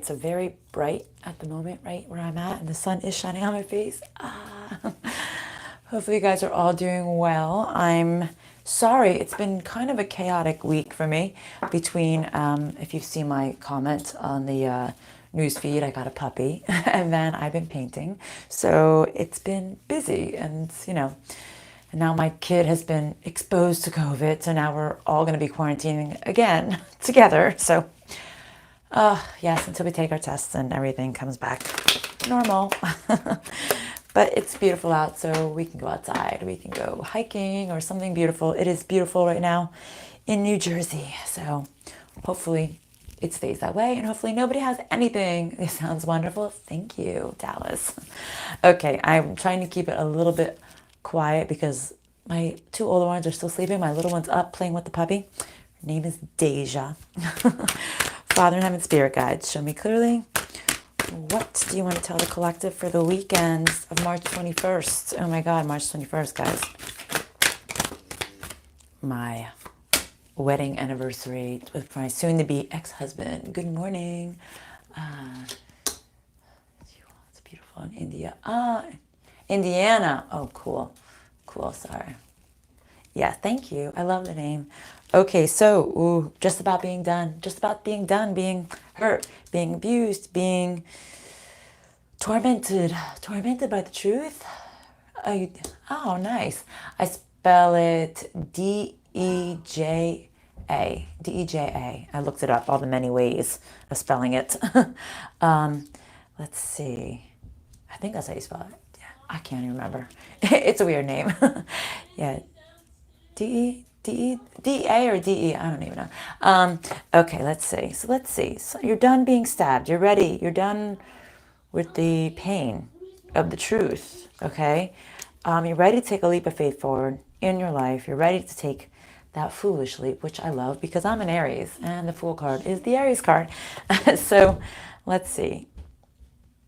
it's a very bright at the moment, right where I'm at, and the sun is shining on my face. Hopefully you guys are all doing well. I'm sorry, it's been kind of a chaotic week for me between, if you've seen my comment on the news feed, I got a puppy, and then I've been painting. So it's been busy, and and now my kid has been exposed to COVID, so now we're all going to be quarantining again together. So, yes, until we take our tests and everything comes back normal. But it's beautiful out, so we can go outside. We can go hiking or something beautiful. It is beautiful right now in New Jersey, so hopefully it stays that way, and hopefully nobody has anything. It sounds wonderful. Thank you, Dallas. Okay, I'm trying to keep it a little bit quiet because my two older ones are still sleeping. My little one's up playing with the puppy. Her name is Deja. Father in Heaven, Spirit Guides, show me clearly. What do you want to tell the collective for the weekend of March 21st? Oh my God, March 21st, guys. My wedding anniversary with my soon-to-be ex-husband. Good morning. It's beautiful in India. Indiana. Oh, cool. Cool, sorry. Yeah, thank you. I love the name. Okay, so just about being done. Just about being done, being hurt, being abused, being tormented by the truth. Oh, nice. I spell it D-E-J-A. D-E-J-A. I looked it up, all the many ways of spelling it. Let's see. I think that's how you spell it. Yeah, I can't even remember. It's a weird name. Yeah. D-A or D-E? I don't even know. Okay, let's see. So you're done being stabbed. You're ready. You're done with the pain of the truth, okay? You're ready to take a leap of faith forward in your life. You're ready to take that foolish leap, which I love because I'm an Aries, and the Fool card is the Aries card. So let's see.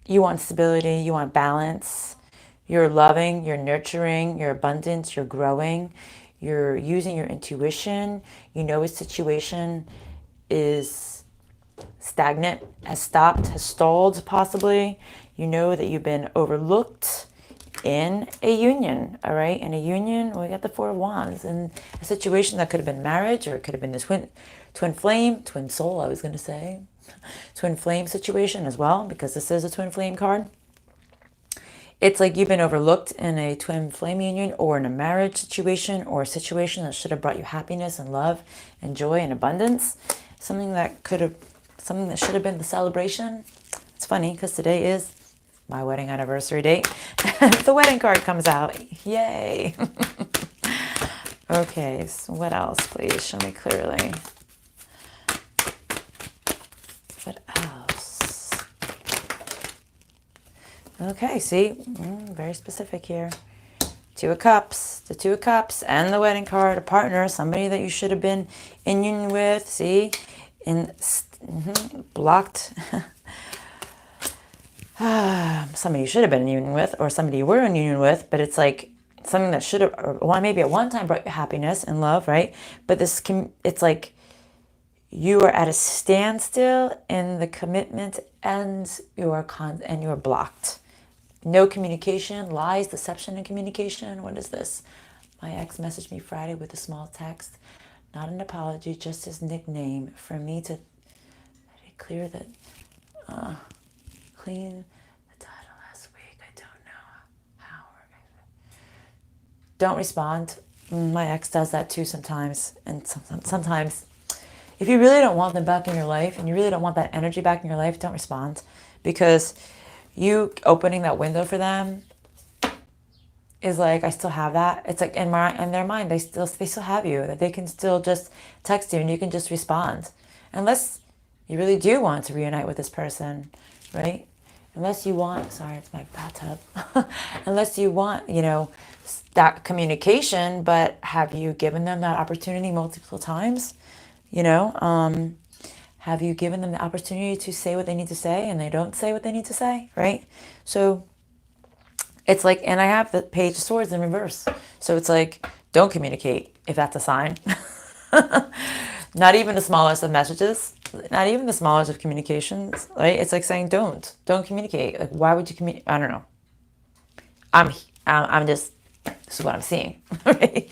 You want stability. You want balance. You're loving. You're nurturing. You're abundant. You're growing. You're using your intuition. You know a situation is stagnant, has stopped, has stalled possibly. You know that you've been overlooked in a union, all right? In a union, we got the Four of Wands. In a situation that could have been marriage, or it could have been the twin flame, twin soul, I was going to say. Twin flame situation as well, because this is a twin flame card. It's like you've been overlooked in a twin flame union or in a marriage situation or a situation that should have brought you happiness and love and joy and abundance. Something that should have been the celebration. It's funny because today is my wedding anniversary date. The wedding card comes out. Yay. Okay, so what else, please? Show me clearly. What else? Okay, see, very specific here. Two of Cups, the Two of Cups, and the wedding card, a partner, somebody that you should have been in union with, see, blocked. Somebody you should have been in union with, or somebody you were in union with, but it's like something that should have, or maybe at one time brought you happiness and love, right? But it's like you are at a standstill in the commitment, and you are blocked. No communication, lies, deception, and communication. What is this? My ex messaged me Friday with a small text. Not an apology, just his nickname for me to clear that, clean the title last week. I don't know how. Don't respond. My ex does that too sometimes. And sometimes, if you really don't want them back in your life and you really don't want that energy back in your life, don't respond. Because you opening that window for them is like, I still have that. It's like in their mind, they still have you, that they can still just text you and you can just respond. Unless you really do want to reunite with this person, right? Unless you want, sorry, it's my bathtub. Unless you want, that communication, but have you given them that opportunity multiple times? Have you given them the opportunity to say what they need to say and they don't say what they need to say, right? So it's like, and I have the Page of Swords in reverse. So it's like, don't communicate if that's a sign. Not even the smallest of messages. not even the smallest of communications, right? It's like saying don't communicate. Like, why would you communicate? I don't know. I'm just, this is what I'm seeing, right?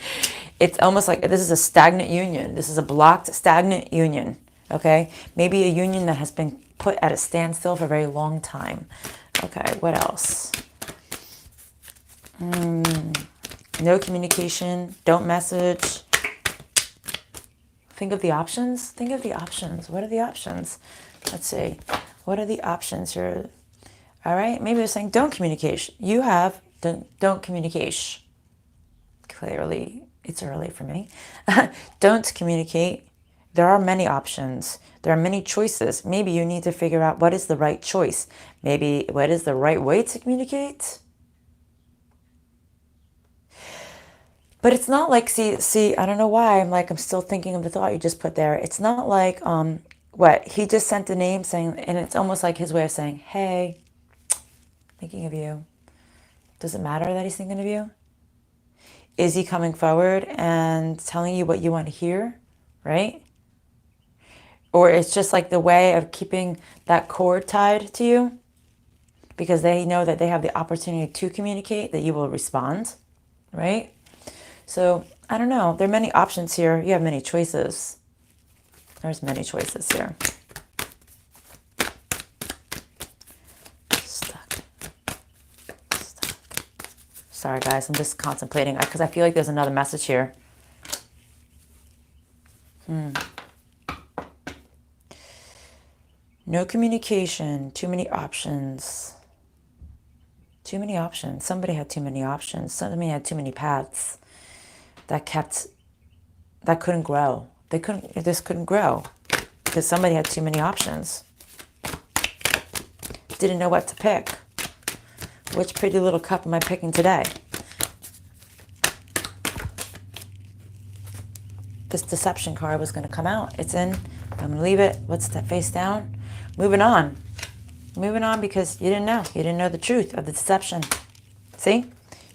It's almost like this is a stagnant union. This is a blocked, stagnant union, okay? Maybe a union that has been put at a standstill for a very long time. Okay, what else? No communication, don't message. Think of the options. Think of the options. What are the options? Let's see. What are the options here? All right, maybe they're saying don't communicate. You have, don't communicate. Clearly, it's early for me. Don't communicate. There are many options. There are many choices. Maybe you need to figure out what is the right choice. Maybe what is the right way to communicate. But it's not like, see, I don't know why. I'm still thinking of the thought you just put there. It's not like, what? He just sent the name saying, and it's almost like his way of saying, hey, thinking of you. Does it matter that he's thinking of you? Is he coming forward and telling you what you want to hear, right? Or it's just like the way of keeping that cord tied to you because they know that they have the opportunity to communicate, that you will respond, right? So, I don't know. There are many options here. You have many choices. There's many choices here. Stuck. Sorry, guys. I'm just contemplating because I feel like there's another message here. No communication. Too many options. Too many options. Somebody had too many options. Somebody had too many paths that couldn't grow. This couldn't grow because somebody had too many options. Didn't know what to pick. Which pretty little cup am I picking today? This deception card was going to come out. It's in. I'm going to leave it. What's that face down? Moving on. Moving on because you didn't know. You didn't know the truth of the deception. See?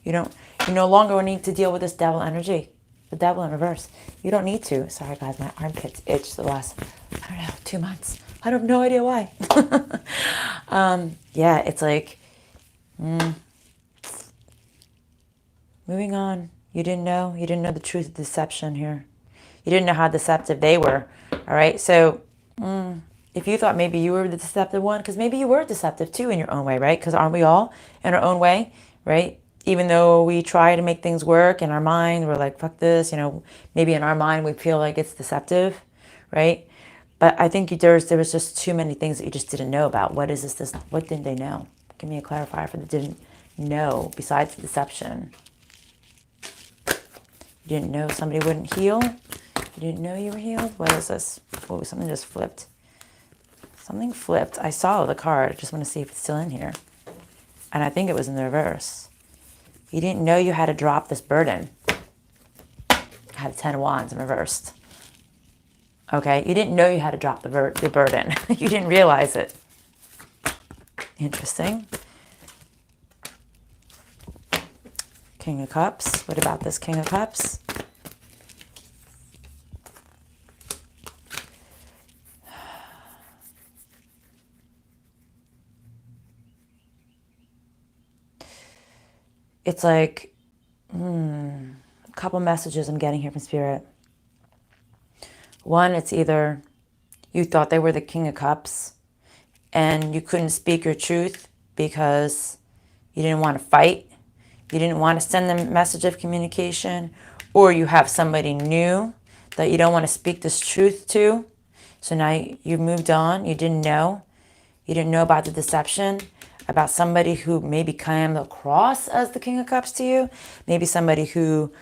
You no longer need to deal with this devil energy. The devil in reverse. You don't need to. Sorry, guys. My armpits itched the last, 2 months. I have no idea why. Yeah, it's like, moving on. You didn't know. You didn't know the truth of deception here. You didn't know how deceptive they were. All right? So, if you thought maybe you were the deceptive one, because maybe you were deceptive too in your own way, right? Because aren't we all in our own way, right? Even though we try to make things work in our mind, we're like, fuck this, maybe in our mind we feel like it's deceptive, right? But I think there was just too many things that you just didn't know about. What is this? What didn't they know? Give me a clarifier for the didn't know besides the deception. You didn't know somebody wouldn't heal? You didn't know you were healed? What is this? Oh, something just flipped. Something flipped. I saw the card. I just want to see if it's still in here. And I think it was in the reverse. You didn't know you had to drop this burden. I had 10 of wands in reversed. Okay? You didn't know you had to drop the burden. You didn't realize it. Interesting. King of Cups. What about this King of Cups? It's like a couple messages I'm getting here from Spirit. One, it's either you thought they were the King of Cups and you couldn't speak your truth because you didn't want to fight. You didn't want to send them a message of communication, or you have somebody new that you don't want to speak this truth to. So now you've moved on. You didn't know. You didn't know about the deception, about somebody who maybe came across as the King of Cups to you. Maybe somebody who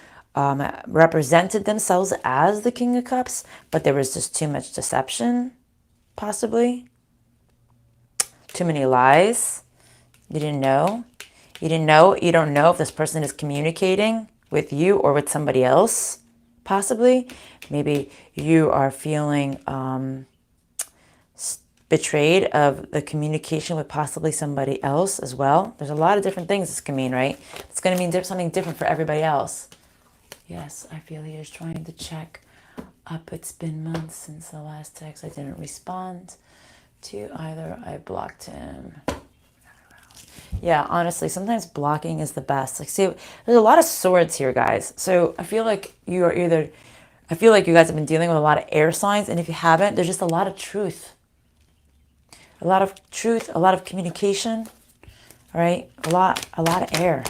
represented themselves as the King of Cups, but there was just too much deception, possibly. Too many lies. You didn't know. You didn't know. You don't know if this person is communicating with you or with somebody else, possibly. Maybe you are feeling betrayed of the communication with possibly somebody else as well. There's a lot of different things this can mean, right? It's going to mean something different for everybody else. Yes, I feel he is trying to check Up, it's been months since the last text. I didn't respond to either. I blocked him. Yeah, honestly, sometimes blocking is the best. Like, see, there's a lot of swords here, guys. So I feel like you are either, I feel like you guys have been dealing with a lot of air signs. And if you haven't, there's just a lot of truth. A lot of truth, a lot of communication, all right? A lot of air,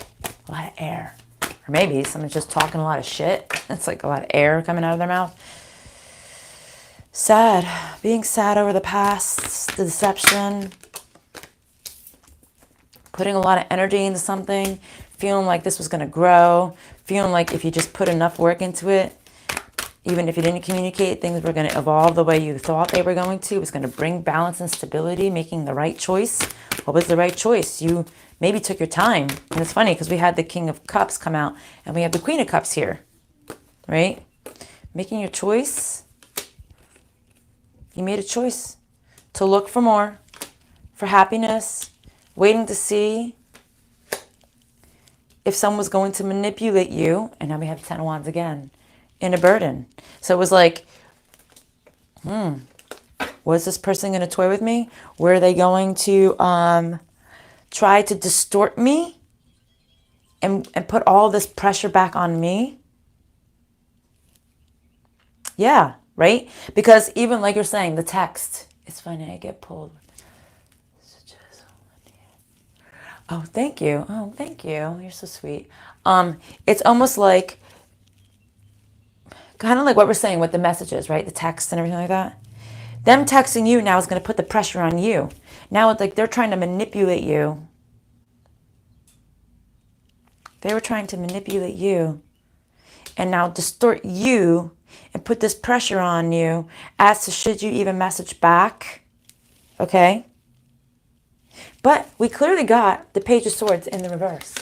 a lot of air. Or maybe someone's just talking a lot of shit. It's like a lot of air coming out of their mouth. Sad, being sad over the past, the deception, putting a lot of energy into something, feeling like this was going to grow, feeling like if you just put enough work into it, even if you didn't communicate, things were going to evolve the way you thought they were going to. It was going to bring balance and stability, making the right choice. What was the right choice? You maybe took your time. And it's funny because we had the King of Cups come out and we have the Queen of Cups here, right? Making your choice. You made a choice to look for more, for happiness, waiting to see if someone was going to manipulate you. And now we have 10 of Wands again in a burden. So it was like, was this person going to toy with me? Were they going to try to distort me and put all this pressure back on me? Yeah, right? Because even like you're saying, the text, it's funny, I get pulled. Oh, thank you. Oh, thank you. You're so sweet. It's almost like, kind of like what we're saying with the messages, right? The text and everything like that. Them texting you now is going to put the pressure on you. Now it's like they're trying to manipulate you. They were trying to manipulate you and now distort you and put this pressure on you as to should you even message back. Okay? But we clearly got the Page of Swords in the reverse.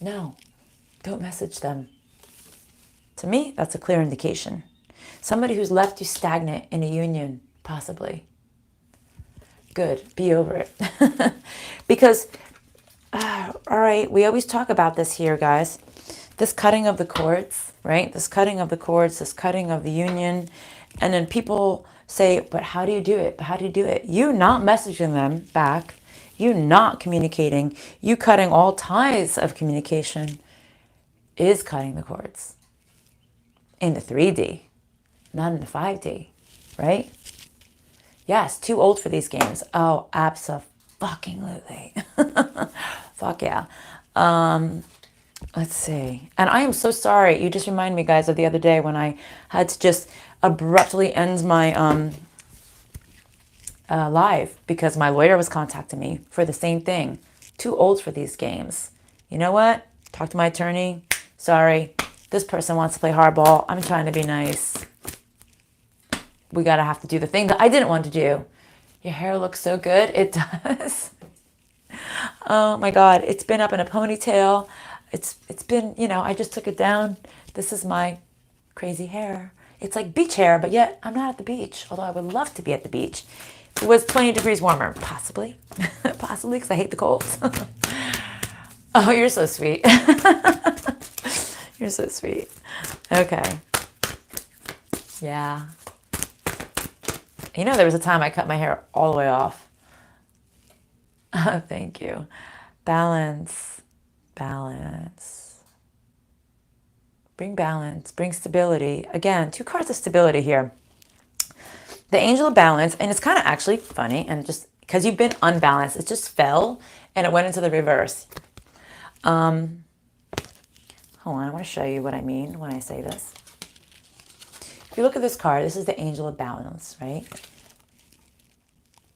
No, don't message them. To me, that's a clear indication. Somebody who's left you stagnant in a union, possibly. Good, be over it. Because, all right, we always talk about this here, guys. This cutting of the cords, right? This cutting of the cords, this cutting of the union. And then people say, but how do you do it? But how do you do it? You not messaging them back. You not communicating. You cutting all ties of communication is cutting the cords. In the 3D, not in the 5D, right? Yes, too old for these games. Oh, abso-fucking-lutely. Fuck yeah. Let's see. And I am so sorry. You just remind me, guys, of the other day when I had to just abruptly end my live because my lawyer was contacting me for the same thing. Too old for these games. You know what? Talk to my attorney. Sorry. This person wants to play hardball. I'm trying to be nice. We gotta have to do the thing that I didn't want to do. Your hair looks so good. It does. Oh my God. It's been up in a ponytail. It's been, you know, I just took it down. This is my crazy hair. It's like beach hair, but yet I'm not at the beach. Although I would love to be at the beach. If it was 20 degrees warmer, possibly. Possibly, because I hate the cold. Oh, you're so sweet. You're so sweet. Okay. Yeah. You know, there was a time I cut my hair all the way off. Oh, thank you. Balance. Balance. Bring balance. Bring stability. Again, 2 cards of stability here. The Angel of Balance, and it's kind of actually funny, and just because you've been unbalanced, it just fell and it went into the reverse. Hold on, I want to show you what I mean when I say this. If you look at this card, this is the Angel of Balance, right?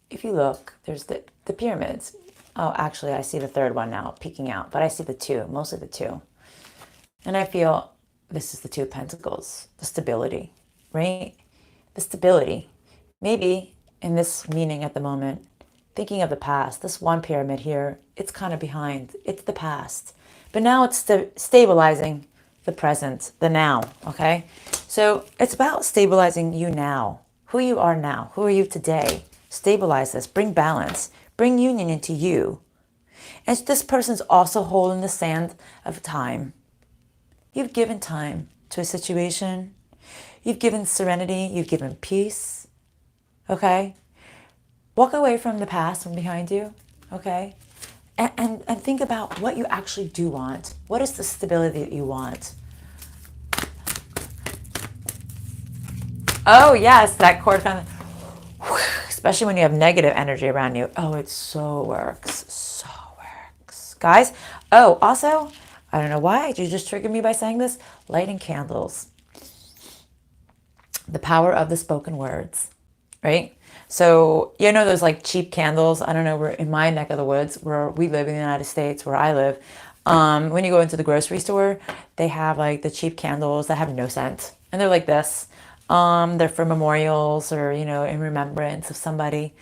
If you look, there's the pyramids. Oh, actually, I see the third one now peeking out, but I see the 2, mostly the 2. And I feel this is the 2 of Pentacles, the stability, right? The stability. Maybe in this meaning at the moment, thinking of the past, this one pyramid here, it's kind of behind. It's the past. But now it's stabilizing the present, the now, okay? So it's about stabilizing you now, who you are now, who are you today. Stabilize this, bring balance, bring union into you. And this person's also holding the sand of time. You've given time to a situation. You've given serenity. You've given peace. Okay? Walk away from the past, from behind you. Okay? And think about what you actually do want. What is the stability that you want? Oh, yes, that cord kind of, especially when you have negative energy around you. Oh, it so works. So works. Guys, oh, also, I don't know why. You just triggered me by saying this. Lighting candles. The power of the spoken words, right? So, you know those like cheap candles? I don't know, we're in my neck of the woods where we live in the United States, where I live. When you go into the grocery store, they have like the cheap candles that have no scent. And they're like this. They're for memorials or, you know, in remembrance of somebody.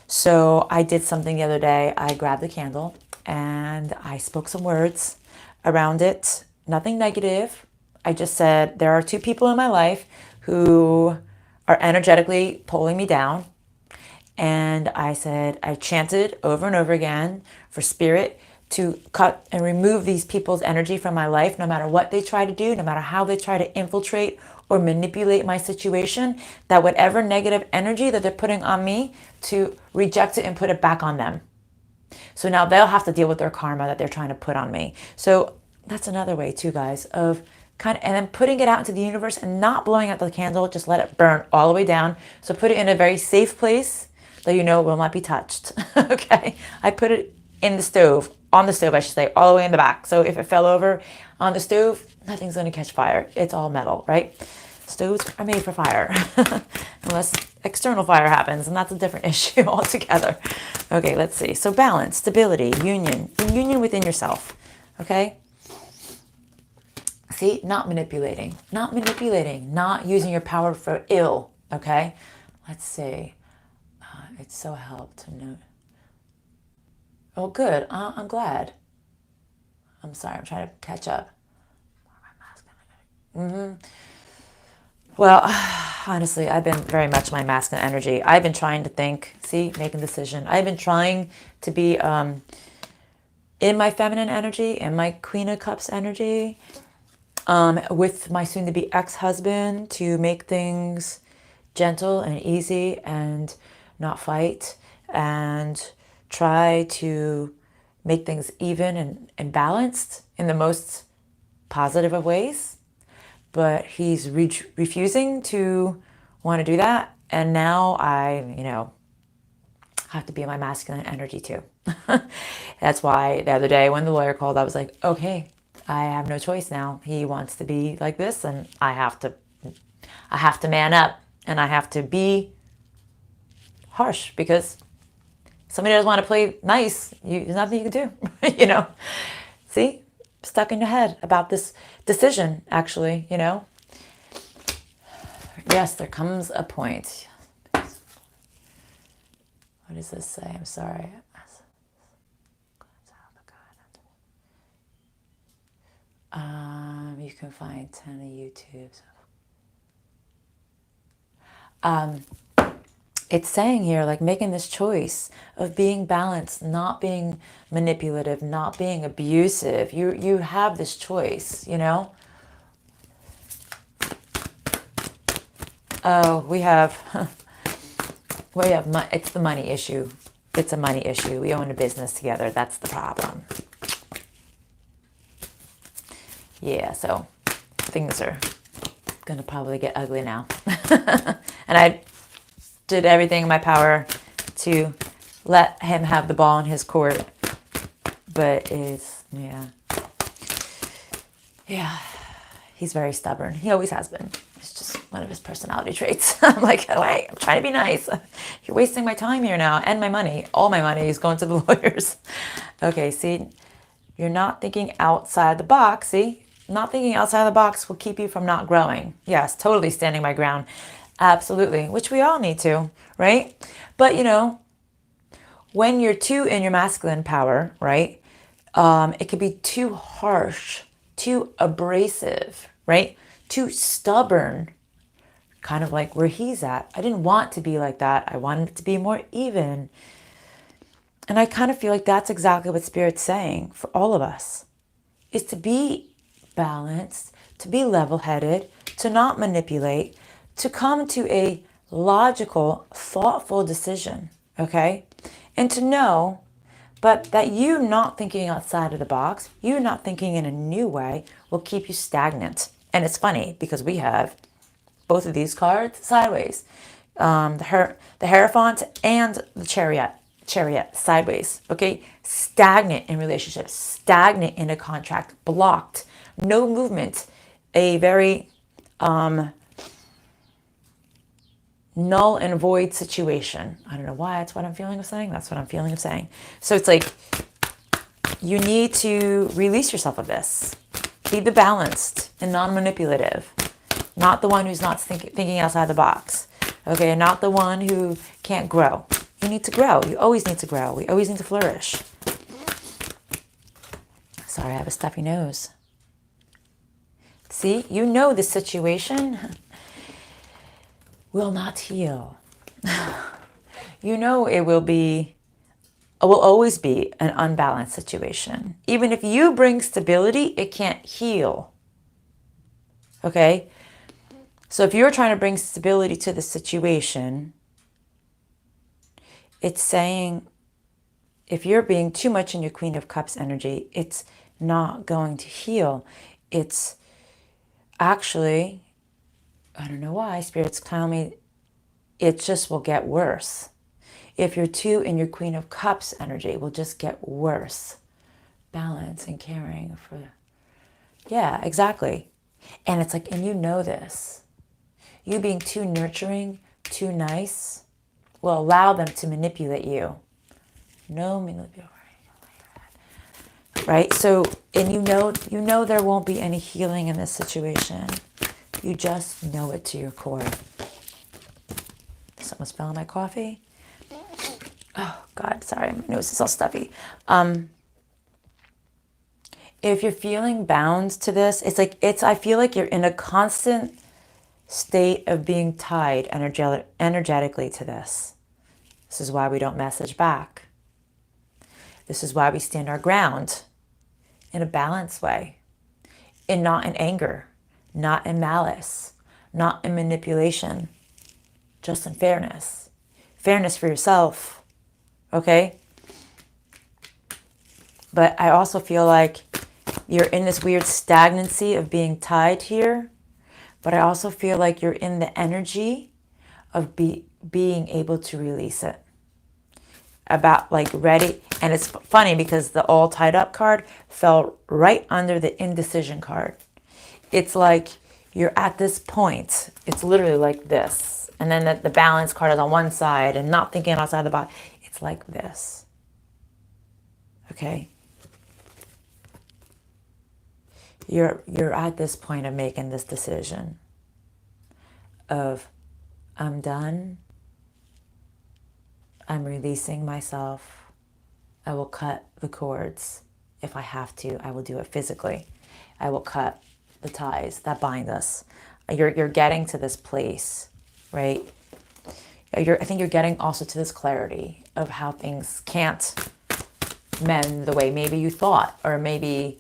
So I did something the other day. I grabbed the candle and I spoke some words around it. Nothing negative. I just said, there are two people in my life who are energetically pulling me down. And I said, I chanted over and over again for spirit to cut and remove these people's energy from my life, no matter what they try to do, no matter how they try to infiltrate or manipulate my situation, that whatever negative energy that they're putting on me, to reject it and put it back on them. So now they'll have to deal with their karma that they're trying to put on me. So that's another way too, guys, of kind of, and then putting it out into the universe and not blowing out the candle, just let it burn all the way down. So put it in a very safe place that you know will not be touched. Okay, I put it in the stove, on the stove I should say, all the way in the back. So if it fell over on the stove, nothing's going to catch fire. It's all metal, right? Stoves are made for fire, unless external fire happens, and that's a different issue altogether. Okay, let's see. So balance, stability, union within yourself. Okay. See, not manipulating, not using your power for ill. Okay. Let's see. It so helped to know. Oh, good. I'm glad. I'm sorry. I'm trying to catch up. Well, honestly, I've been very much my masculine energy. I've been trying to think, see, making a decision. I've been trying to be in my feminine energy, in my Queen of Cups energy, with my soon-to-be ex-husband, to make things gentle and easy and not fight, and try to make things even and balanced in the most positive of ways. But he's refusing to want to do that. And now I, you know, have to be in my masculine energy too. That's why the other day when the lawyer called, I was like, okay, I have no choice now. He wants to be like this, and I have to man up, and I have to be harsh, because somebody doesn't want to play nice. There's nothing you can do, you know. See, stuck in your head about this decision, actually, you know. Yes, there comes a point. What does this say? I'm sorry. You can find 10 on YouTube. It's saying here, like, making this choice of being balanced, not being manipulative, not being abusive. You have this choice, you know. Oh, we have it's the money issue. It's a money issue. We own a business together. That's the problem. Yeah, so things are gonna probably get ugly now. And I did everything in my power to let him have the ball in his court, but he's very stubborn. He always has been. It's just one of his personality traits. I'm like, wait, I'm trying to be nice. You're wasting my time here now, and my money. All my money is going to the lawyers. Okay, see, you're not thinking outside the box. See, not thinking outside the box will keep you from not growing. Yes, totally standing my ground. Absolutely, which we all need to, right? But, you know, when you're too in your masculine power, right, it could be too harsh, too abrasive, right, too stubborn, kind of like where he's at. I didn't want to be like that. I wanted it to be more even. And I kind of feel like that's exactly what Spirit's saying for all of us, is to be balanced, to be level-headed, to not manipulate, to come to a logical, thoughtful decision, okay? And to know, but that you not thinking outside of the box, you not thinking in a new way will keep you stagnant. And it's funny because we have both of these cards sideways. The Hierophant and the Chariot sideways, okay? Stagnant in relationships, stagnant in a contract, blocked, no movement, a very null and void situation. I don't know why, that's what I'm feeling of saying. That's what I'm feeling of saying. So it's like, you need to release yourself of this. Be the balanced and non-manipulative. Not the one who's not thinking outside the box. Okay, not the one who can't grow. You need to grow. You always need to grow. We always need to flourish. Sorry, I have a stuffy nose. See, you know the situation will not heal. You know it will always be an unbalanced situation. Even if you bring stability, it can't heal. Okay? So if you're trying to bring stability to the situation, it's saying if you're being too much in your Queen of Cups energy, it's not going to heal. It's actually, I don't know why, Spirit's telling me it just will get worse. If you're too in your Queen of Cups energy, it will just get worse. Balance and caring for, yeah, exactly. And it's like, and you know this. You being too nurturing, too nice, will allow them to manipulate you. No manipulation. Right? So, and you know there won't be any healing in this situation. You just know it to your core. Someone spilling my coffee? Oh, God, sorry. My nose is all stuffy. If you're feeling bound to this, I feel like you're in a constant state of being tied energetically to this. This is why we don't message back. This is why we stand our ground in a balanced way, and not in anger, not in malice, not in manipulation, just in fairness. Fairness for yourself, okay? But I also feel like you're in this weird stagnancy of being tied here. But I also feel like you're in the energy of being able to release it. About like ready. And it's funny because the all tied up card fell right under the indecision card. It's like you're at this point. It's literally like this. And then the balance card is on one side and not thinking outside the box. It's like this. Okay? You're at this point of making this decision of I'm done. I'm releasing myself. I will cut the cords. If I have to, I will do it physically. I will cut the ties that bind us. You're getting to this place, right? I think you're getting also to this clarity of how things can't mend the way maybe you thought, or maybe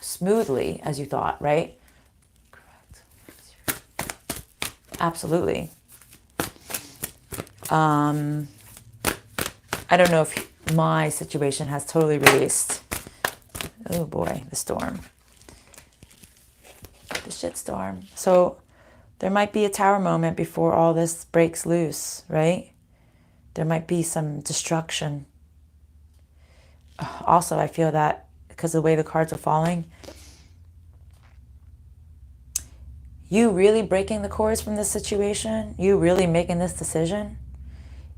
smoothly as you thought, right? Correct. Absolutely. I don't know if my situation has totally released. Oh boy, the storm. The shit storm. So there might be a tower moment before all this breaks loose, right? There might be some destruction. Also, I feel that because of the way the cards are falling, you really breaking the cords from this situation, you really making this decision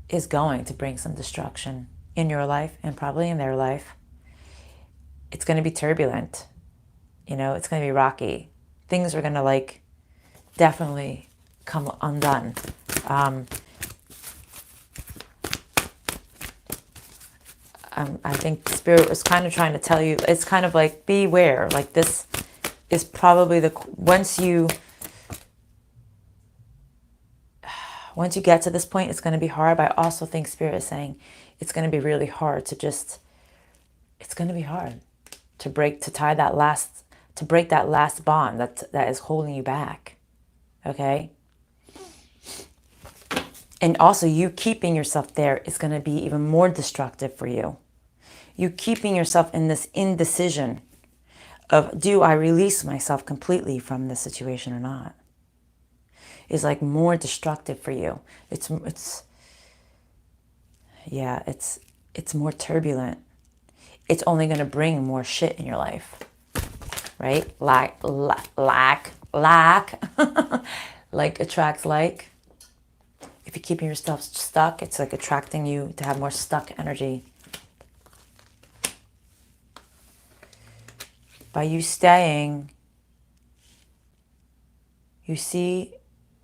is going to bring some destruction in your life and probably in their life. It's going to be turbulent. You know, it's going to be rocky. Things are going to like definitely come undone. I think Spirit was kind of trying to tell you, it's kind of like, beware. Like this is probably once you get to this point, it's going to be hard. But I also think Spirit is saying it's going to be really hard it's going to be hard to break that last bond that is holding you back. Okay? And also, you keeping yourself there is going to be even more destructive for you. You keeping yourself in this indecision of, do I release myself completely from this situation or not, is like more destructive for you. It's more turbulent. It's only going to bring more shit in your life, right? Lack, like attracts like. If you're keeping yourself stuck, it's like attracting you to have more stuck energy. By you staying, you see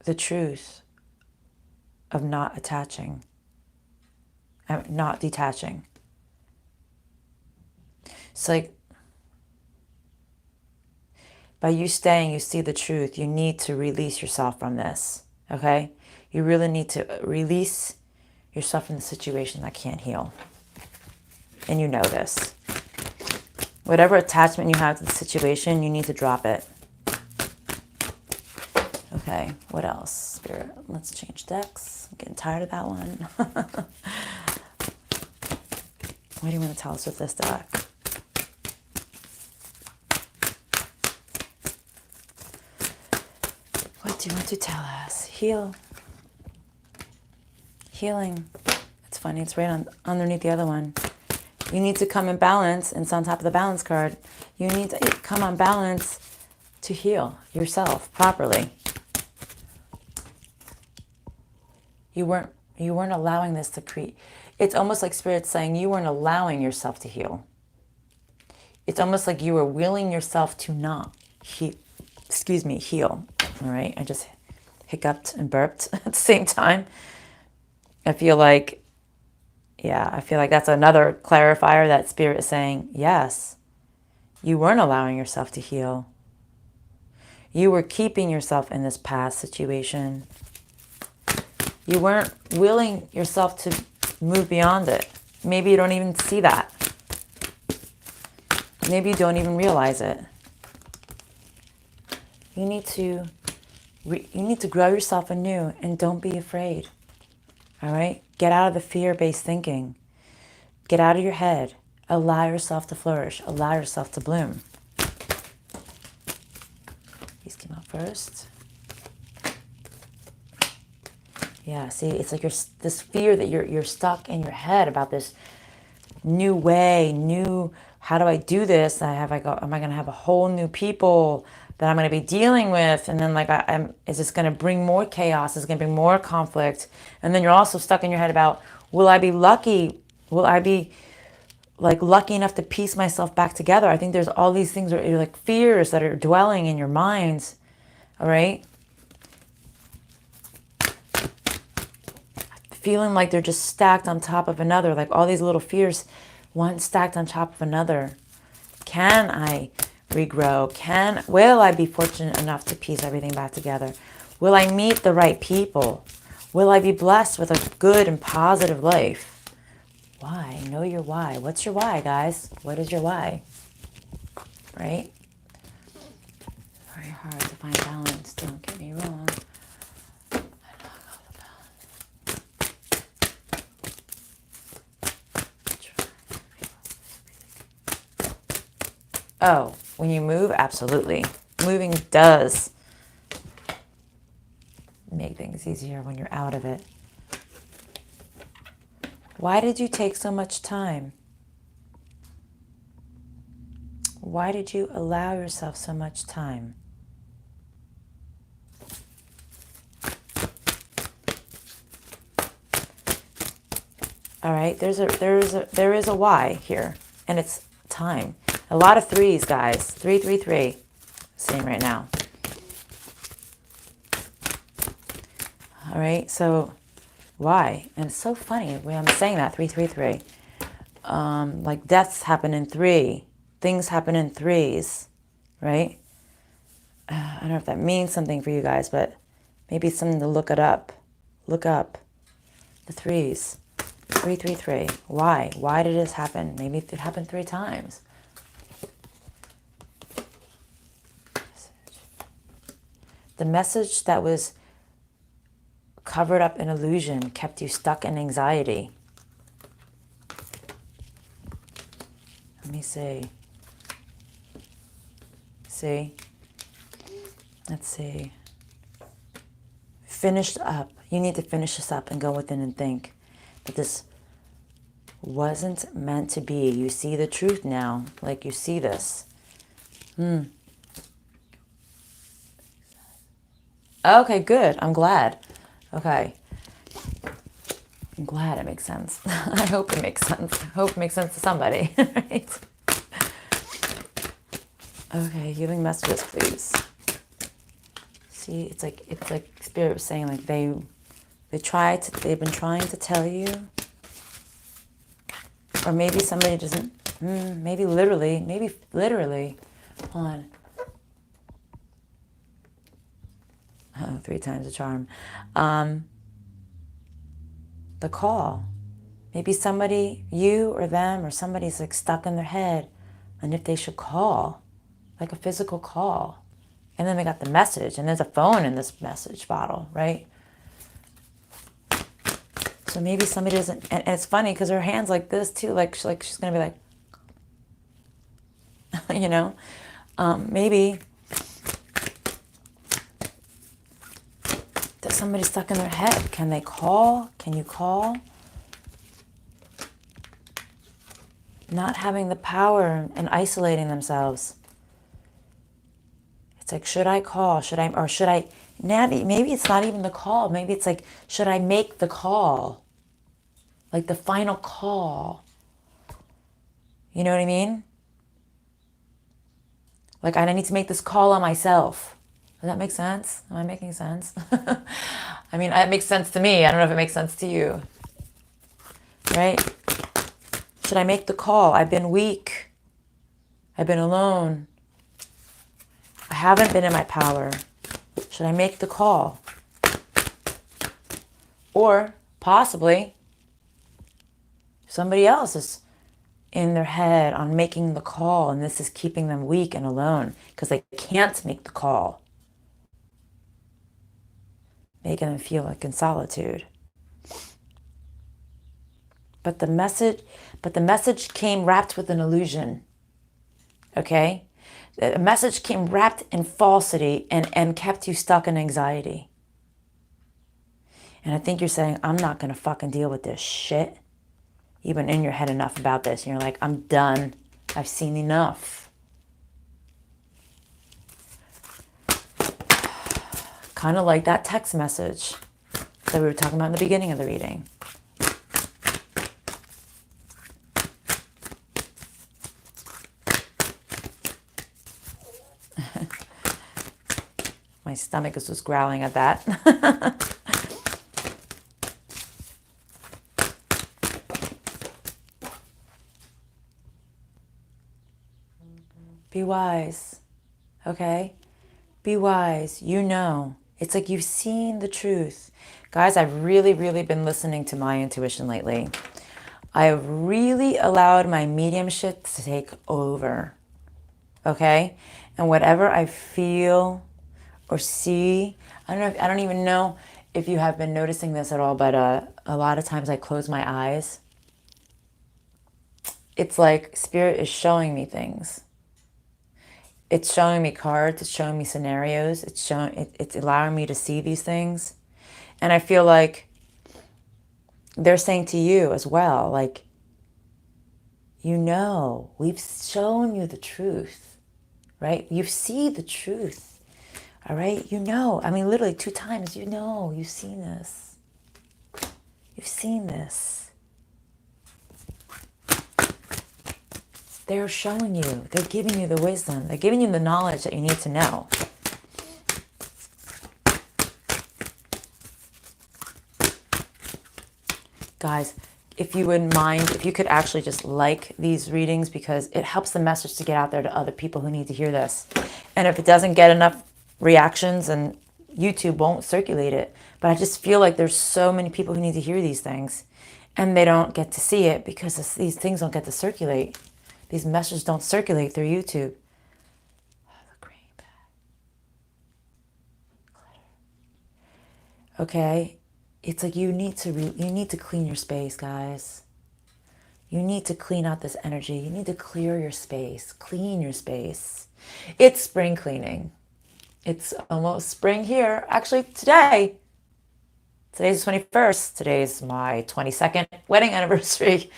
the truth of not attaching, not detaching. It's like, by you staying, you see the truth. You need to release yourself from this, okay? You really need to release yourself from the situation that can't heal. And you know this. Whatever attachment you have to the situation, you need to drop it. Okay, what else, Spirit? Let's change decks. I'm getting tired of that one. What do you want to tell us with this deck? What do you want to tell us? Heal. Healing. It's funny, it's right underneath the other one. You need to come in balance, and it's on top of the balance card. You need to come on balance to heal yourself properly. You weren't allowing this to create. It's almost like Spirit saying you weren't allowing yourself to heal. It's almost like you were willing yourself to not heal. All right, I just hiccuped and burped at the same time. I feel like that's another clarifier that Spirit is saying, yes, you weren't allowing yourself to heal. You were keeping yourself in this past situation. You weren't willing yourself to move beyond it. Maybe you don't even see that. Maybe you don't even realize it. You need to grow yourself anew, and don't be afraid. All right? Get out of the fear-based thinking. Get out of your head. Allow yourself to flourish. Allow yourself to bloom. These came out first. Yeah, see, it's like this fear that you're stuck in your head about this new way, how do I do this? Am I going to have a whole new people that I'm going to be dealing with? And then is this going to bring more chaos? Is it going to bring more conflict? And then you're also stuck in your head about, will I be lucky? Will I be lucky enough to piece myself back together? I think there's all these things that are like fears that are dwelling in your minds. All right. Feeling like they're just stacked on top of another, like all these little fears, one stacked on top of another. Can I regrow? Will I be fortunate enough to piece everything back together? Will I meet the right people? Will I be blessed with a good and positive life? Why? Know your why. What's your why, guys? What is your why? Right? Very hard to find balance, don't get me wrong. Oh, when you move, absolutely. Moving does make things easier when you're out of it. Why did you take so much time? Why did you allow yourself so much time? All right, there is a why here, and it's time. A lot of threes, guys. 333. Same right now. All right, so why? And it's so funny when I'm saying that, 333. Like deaths happen in 3. Things happen in 3s, right? I don't know if that means something for you guys, but maybe it's something to look it up. Look up the 3s. 333. Why? Why did this happen? Maybe it happened 3 times. The message that was covered up in illusion kept you stuck in anxiety. Let me see. See? Let's see. Finished up. You need to finish this up and go within and think that this wasn't meant to be. You see the truth now. Like you see this. Okay, good. I'm glad. Okay. I'm glad it makes sense. I hope it makes sense. I hope it makes sense to somebody. Right? Okay, healing messages, please. See, it's like Spirit was saying, like they've been trying to tell you, or maybe somebody doesn't. Maybe literally. Hold on. Oh, 3 times the charm. The call. Maybe somebody, you or them or somebody's like stuck in their head, and if they should call, like a physical call. And then they got the message, and there's a phone in this message bottle, right? So maybe somebody doesn't, and it's funny because her hand's like this too, like she's gonna be like, you know, maybe there's somebody stuck in their head. Can they call? Can you call? Not having the power and isolating themselves. It's like, should I call? Should I, maybe it's not even the call. Maybe it's like, should I make the call? Like the final call. You know what I mean? Like, I need to make this call on myself. Does that make sense? Am I making sense? I mean, it makes sense to me. I don't know if it makes sense to you. Right? Should I make the call? I've been weak. I've been alone. I haven't been in my power. Should I make the call? Or possibly somebody else is in their head on making the call, and this is keeping them weak and alone because they can't make the call. Making them feel like in solitude. But the message came wrapped with an illusion. Okay? A message came wrapped in falsity and kept you stuck in anxiety. And I think you're saying, I'm not going to fucking deal with this shit. You've been in your head enough about this. And you're like, I'm done. I've seen enough. Kind of like that text message that we were talking about in the beginning of the reading. My stomach is just growling at that. Be wise, okay? Be wise. You know. It's like you've seen the truth. Guys, I've really, really been listening to my intuition lately. I've really allowed my mediumship to take over, okay? And whatever I feel or see, I don't even know if you have been noticing this at all, but a lot of times I close my eyes. It's like Spirit is showing me things. It's showing me cards, it's showing me scenarios, it's allowing me to see these things. And I feel like they're saying to you as well, like, you know, we've shown you the truth, right? You see the truth, all right? You know, I mean, literally 2 times, you know, you've seen this. You've seen this. They're showing you, they're giving you the wisdom, they're giving you the knowledge that you need to know. Guys, if you wouldn't mind, if you could actually just like these readings, because it helps the message to get out there to other people who need to hear this. And if it doesn't get enough reactions, and YouTube won't circulate it, but I just feel like there's so many people who need to hear these things, and they don't get to see it because these things don't get to circulate. These messages don't circulate through YouTube. Oh, the green bag. Okay? It's like you need to clean your space, guys. You need to clean out this energy. You need to clear your space. Clean your space. It's spring cleaning. It's almost spring here. Actually, today's the 21st. Today's my 22nd wedding anniversary.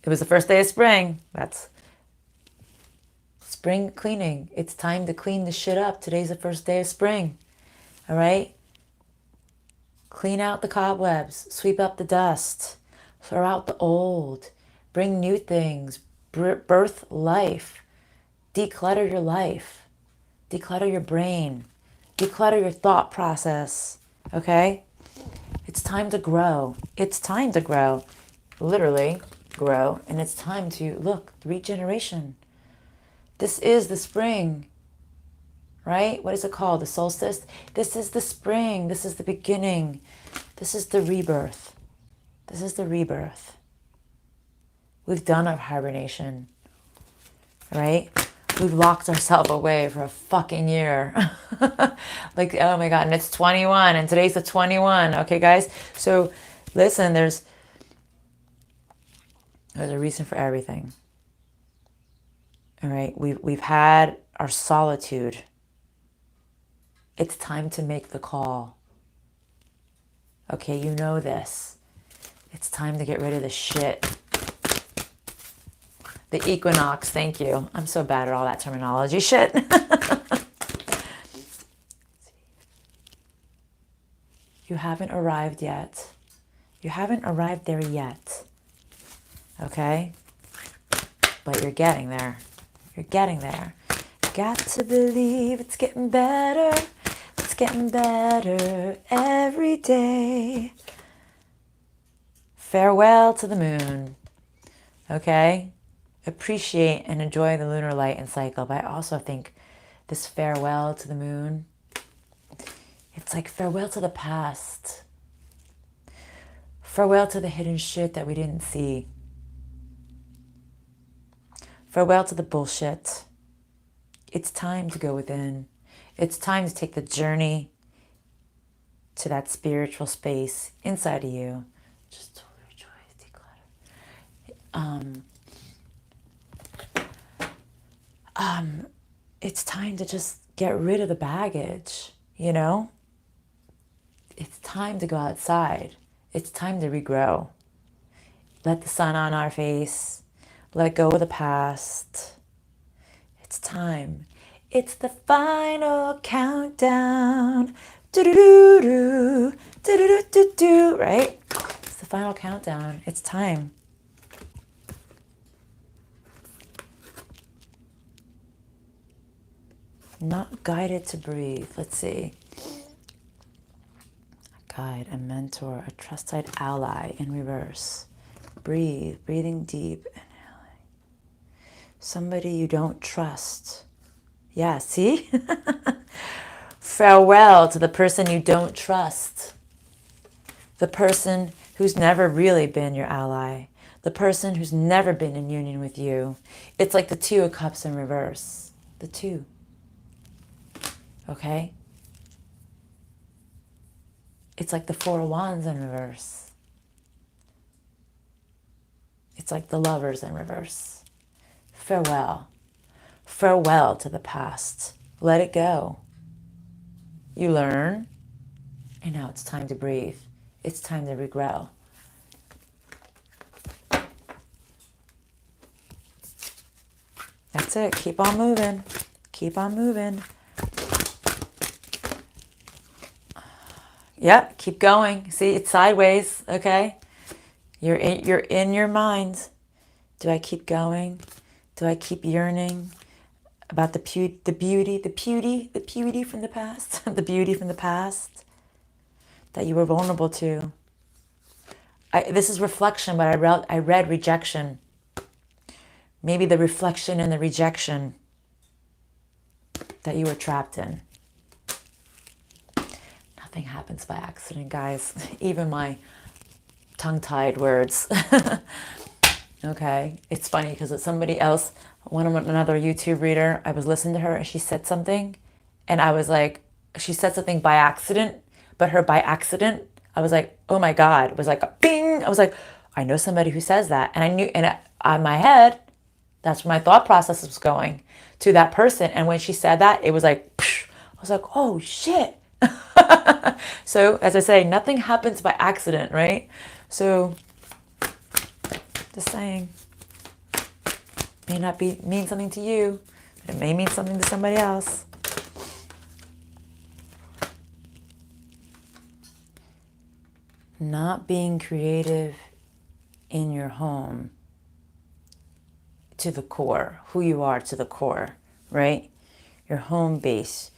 It was the first day of spring. That's spring cleaning. It's time to clean the shit up. Today's the first day of spring. All right? Clean out the cobwebs. Sweep up the dust. Throw out the old. Bring new things. Birth life. Declutter your life. Declutter your brain. Declutter your thought process. Okay? It's time to grow. It's time to grow. Literally grow. And it's time to, look, regeneration. This is the spring. Right? What is it called? The solstice? This is the spring. This is the beginning. This is the rebirth. This is the rebirth. We've done our hibernation. Right? We've locked ourselves away for a fucking year. Like, oh my God. And it's 21. And today's the 21. Okay, guys? So, listen, there's a reason for everything. All right? We've had our solitude. It's time to make the call. Okay, you know this. It's time to get rid of the shit. The equinox, thank you. I'm so bad at all that terminology shit. You haven't arrived yet. You haven't arrived there yet. Okay? But you're getting there. You're getting there. Got to believe it's getting better. It's getting better every day. Farewell to the moon. Okay? Appreciate and enjoy the lunar light and cycle. But I also think this farewell to the moon, it's like farewell to the past. Farewell to the hidden shit that we didn't see. Farewell to the bullshit. It's time to go within. It's time to take the journey to that spiritual space inside of you. Just totally rejoice, declutter. It's time to just get rid of the baggage, you know? It's time to go outside. It's time to regrow. Let the sun on our face. Let go of the past. It's time. It's the final countdown. Do-do-do-do. Do-do-do-do-do. Right? It's the final countdown. It's time. Not guided to breathe. Let's see. A guide, a mentor, a trusted ally in reverse. Breathe. Breathing deep. Inhaling. Somebody you don't trust. Yeah, see? Farewell to the person you don't trust. The person who's never really been your ally. The person who's never been in union with you. It's like the Two of Cups in reverse. The two. Okay? It's like the Four of Wands in reverse. It's like the Lovers in reverse. Farewell. Farewell to the past. Let it go. You learn. And now it's time to breathe. It's time to regrow. That's it. Keep on moving. Keep on moving. Yep, keep going. See, it's sideways, okay? You're in your mind. Do I keep going? Do I keep yearning about the beauty from the past? The beauty from the past that you were vulnerable to. This is reflection, but I read rejection. Maybe the reflection and the rejection that you were trapped in. Nothing happens by accident, guys. Even my tongue-tied words. Okay. It's funny because it's somebody else, another YouTube reader, I was listening to her and she said something and I was like, she said something by accident, but her by accident, I was like, oh my God, it was like a bing. I was like, I know somebody who says that. And I knew, and on my head, that's where my thought process was going to that person. And when she said that, it was like, psh, I was like, oh shit. So as I say, nothing happens by accident, right? So just saying, may not mean something to you, but it may mean something to somebody else. Not being creative in your home to the core, who you are to the core, right? Your home base,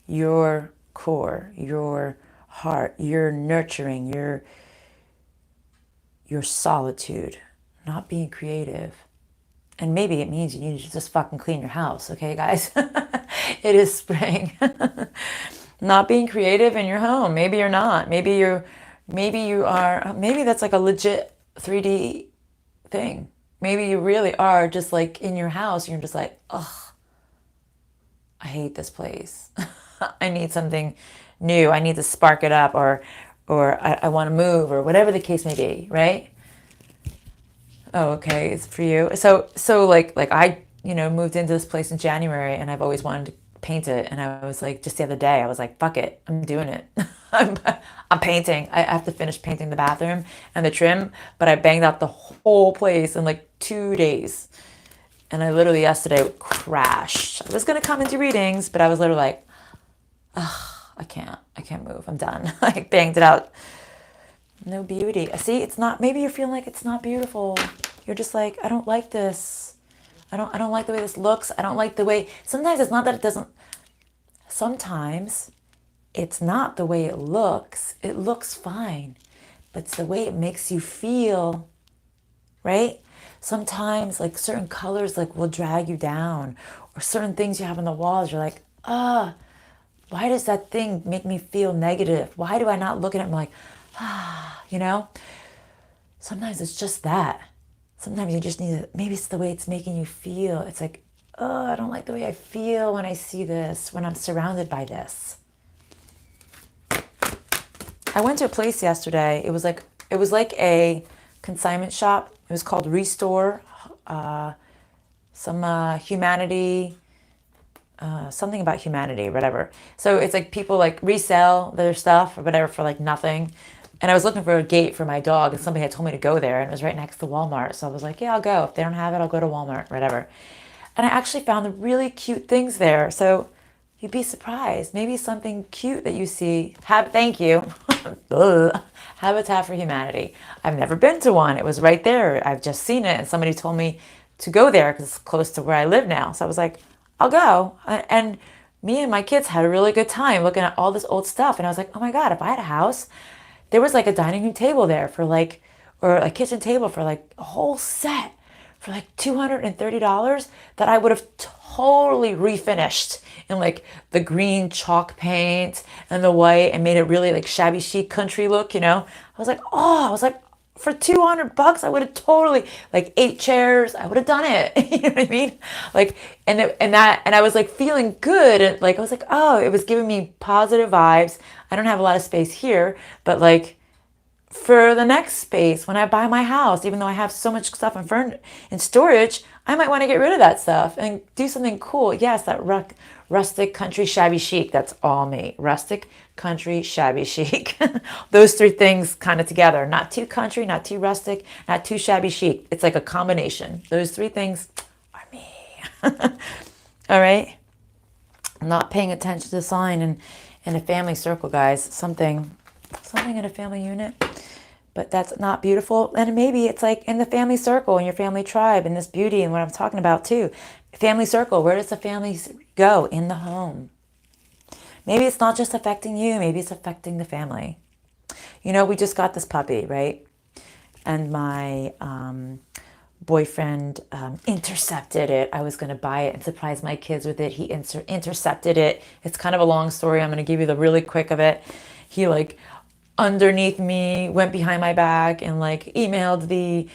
your core, your heart, your nurturing, your solitude, not being creative. And maybe it means you need to just fucking clean your house, okay, guys? It is spring. Not being creative in your home. Maybe you're not. Maybe you are. Maybe that's like a legit 3D thing. Maybe you really are just like in your house. You're just like, ugh, I hate this place. I need something new. I need to spark it up, or I want to move, or whatever the case may be, right? Oh, okay, it's for you. So like I, moved into this place in January, and I've always wanted to paint it. And I was like, just the other day, I was like, fuck it, I'm doing it. I'm painting. I have to finish painting the bathroom and the trim, but I banged out the whole place in like 2 days. And I literally yesterday crashed. I was gonna come into readings, but I was literally like, ugh, I can't move. I'm done. I banged it out. No beauty. See, it's not, maybe you're feeling like it's not beautiful. You're just like, I don't like this. I don't like the way this looks. I don't like the way, sometimes it's not that it doesn't, sometimes it's not the way it looks. It looks fine, but it's the way it makes you feel, right? Sometimes like certain colors like will drag you down, or certain things you have on the walls, you're like, why does that thing make me feel negative? Why do I not look at it and I'm like, sometimes it's just that. Sometimes you just need to, maybe it's the way it's making you feel. It's like, oh, I don't like the way I feel when I see this, when I'm surrounded by this. I went to a place yesterday. It was like a consignment shop. It was called Restore, some humanity, something about humanity, whatever. So it's like people like resell their stuff or whatever for like nothing. And I was looking for a gate for my dog, and somebody had told me to go there, and it was right next to Walmart. So I was like, yeah, I'll go. If they don't have it, I'll go to Walmart, whatever. And I actually found the really cute things there. So you'd be surprised. Maybe something cute that you see. Thank you. Habitat for Humanity. I've never been to one. It was right there. I've just seen it, and somebody told me to go there because it's close to where I live now. So I was like, I'll go. And me and my kids had a really good time looking at all this old stuff. And I was like, oh my God, if I had a house, there was like a dining room table there for like, or a kitchen table for like a whole set for like $230 that I would have totally refinished in like the green chalk paint and the white, and made it really like shabby chic country look, I was like, for $200, I would have totally, like 8 chairs, I would have done it. You know what I mean? Like, and I was like feeling good. And like, I was like, oh, it was giving me positive vibes. I don't have a lot of space here, but like for the next space, when I buy my house, even though I have so much stuff in storage, I might want to get rid of that stuff and do something cool. Yes, that rustic, country, shabby chic. That's all me. Rustic, country, shabby chic. Those 3 things kind of together. Not too country, not too rustic, not too shabby chic. It's like a combination. Those 3 things are me. All right? I'm not paying attention to the sign in a family circle, guys. Something in a family unit. But that's not beautiful. And maybe it's like in the family circle, in your family tribe, and this beauty and what I'm talking about too. Family circle, where does the family go? In the home. Maybe it's not just affecting you. Maybe it's affecting the family. We just got this puppy, right? And my boyfriend intercepted it. I was going to buy it and surprise my kids with it. He intercepted it. It's kind of a long story. I'm going to give you the really quick of it. He like underneath me, went behind my back and like emailed the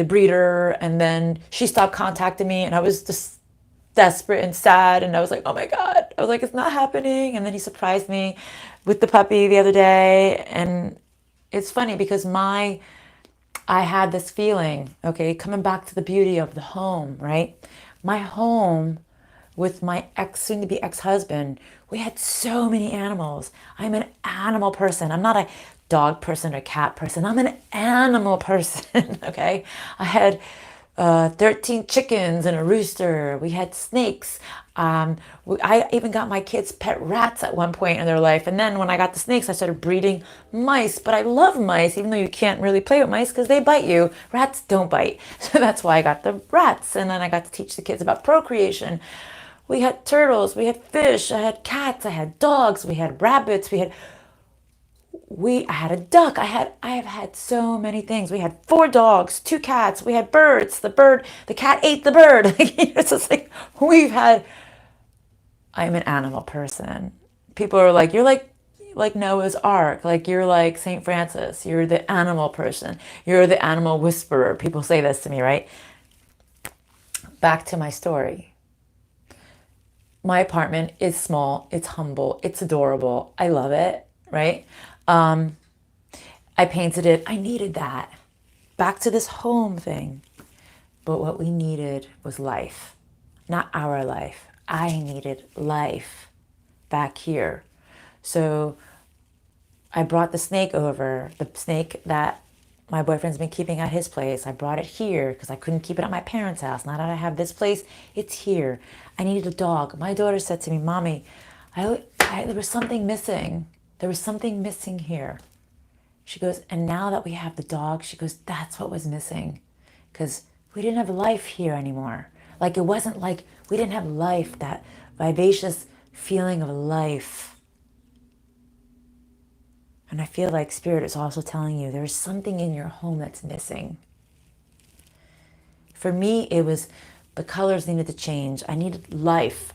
breeder, and then she stopped contacting me, and I was just desperate and sad. And I was like, oh my God. I was like, it's not happening. And then he surprised me with the puppy the other day. And it's funny because I had this feeling, okay, coming back to the beauty of the home, right? My home with my soon to be ex-husband, we had so many animals. I'm an animal person. I'm not a dog person or cat person. I'm an animal person, okay? I had 13 chickens and a rooster. We had snakes. I even got my kids pet rats at one point in their life. And then when I got the snakes, I started breeding mice. But I love mice, even though you can't really play with mice because they bite you. Rats don't bite. So that's why I got the rats. And then I got to teach the kids about procreation. We had turtles, we had fish, I had cats, I had dogs, we had rabbits, I had a duck. I have had so many things. We had 4 dogs, 2 cats, we had birds. The cat ate the bird. It's just like I'm an animal person. People are like, you're like Noah's Ark, like you're like St. Francis, you're the animal person, you're the animal whisperer. People say this to me, right? Back to my story. My apartment is small, it's humble, it's adorable. I love it, right? I painted it. I needed that. Back to this home thing. But what we needed was life, not our life. I needed life back here. So I brought the snake over, the snake that my boyfriend's been keeping at his place. I brought it here because I couldn't keep it at my parents' house. Now that I have this place, it's here. I needed a dog. My daughter said to me, Mommy, there was something missing. There was something missing here. She goes, and now that we have the dog, she goes, that's what was missing. Because we didn't have life here anymore. Like it wasn't like we didn't have life, that vivacious feeling of life. And I feel like Spirit is also telling you there's something in your home that's missing. For me, it was the colors needed to change. I needed life.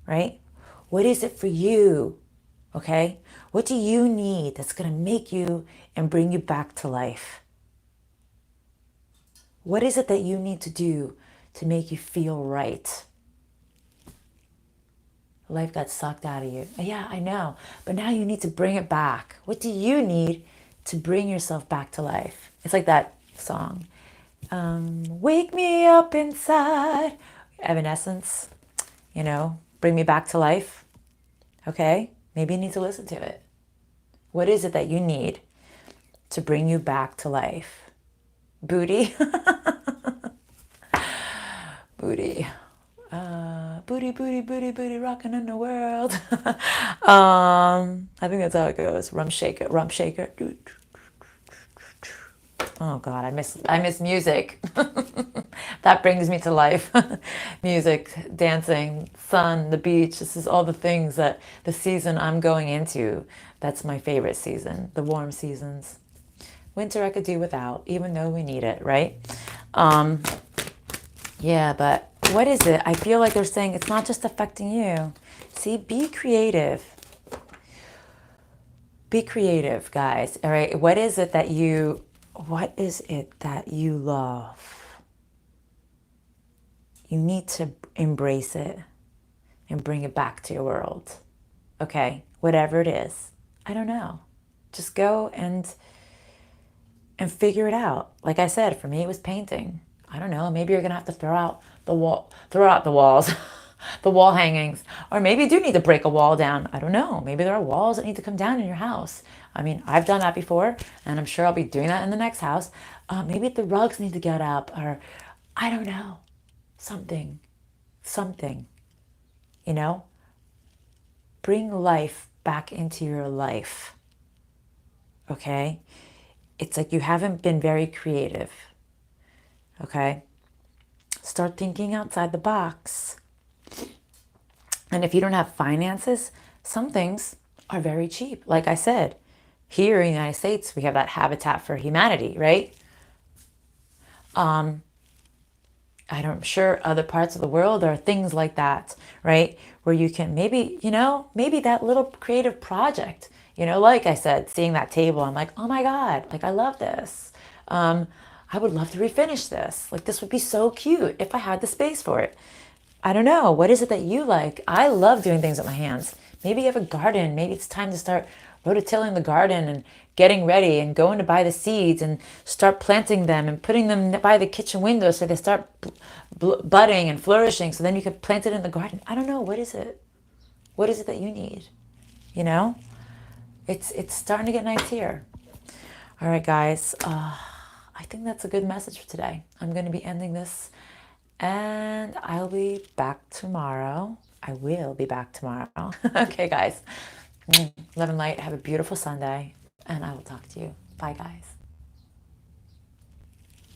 Right? What is it for you? Okay? What do you need that's going to make you and bring you back to life? What is it that you need to do to make you feel right? Life got sucked out of you. Yeah, I know. But now you need to bring it back. What do you need to bring yourself back to life? It's like that song. Wake me up inside. Evanescence. Bring me back to life. Okay? Maybe you need to listen to it. What is it that you need to bring you back to life? Booty. Booty. Booty, rocking in the world. I think that's how it goes. Rump shaker. Oh God, I miss music. That brings me to life. Music, dancing, sun, the beach. This is all the things that the season I'm going into. That's my favorite season, the warm seasons. Winter I could do without, even though we need it, right? Yeah, but what is it? I feel like they're saying it's not just affecting you. See, be creative. Be creative, guys. All right. What is it that you love? You need to embrace it and bring it back to your world. Okay. Whatever it is. I don't know. Just go and figure it out. Like I said, for me, it was painting. I don't know. Maybe you're going to have to throw out the walls, the wall hangings, or maybe you do need to break a wall down. I don't know. Maybe there are walls that need to come down in your house. I mean, I've done that before, and I'm sure I'll be doing that in the next house. Maybe the rugs need to get up, or I don't know, something, bring life back into your life. Okay. It's like you haven't been very creative. Okay. Start thinking outside the box. And if you don't have finances, some things are very cheap. Like I said, here in the United States, we have that Habitat for Humanity, right? I'm sure other parts of the world there are things like that, right? Where you can maybe that little creative project, like I said, seeing that table, I'm like, oh my God, like I love this. I would love to refinish this. Like, this would be so cute if I had the space for it. I don't know. What is it that you like? I love doing things with my hands. Maybe you have a garden. Maybe it's time to start rototilling the garden and getting ready and going to buy the seeds and start planting them and putting them by the kitchen window so they start budding and flourishing, so then you can plant it in the garden. I don't know. What is it? What is it that you need? You know? It's starting to get nice here. All right, guys. I think that's a good message for today. I'm going to be ending this, and I'll be back tomorrow. I will be back tomorrow. Okay, guys. Love and light. Have a beautiful Sunday, and I will talk to you. Bye, guys.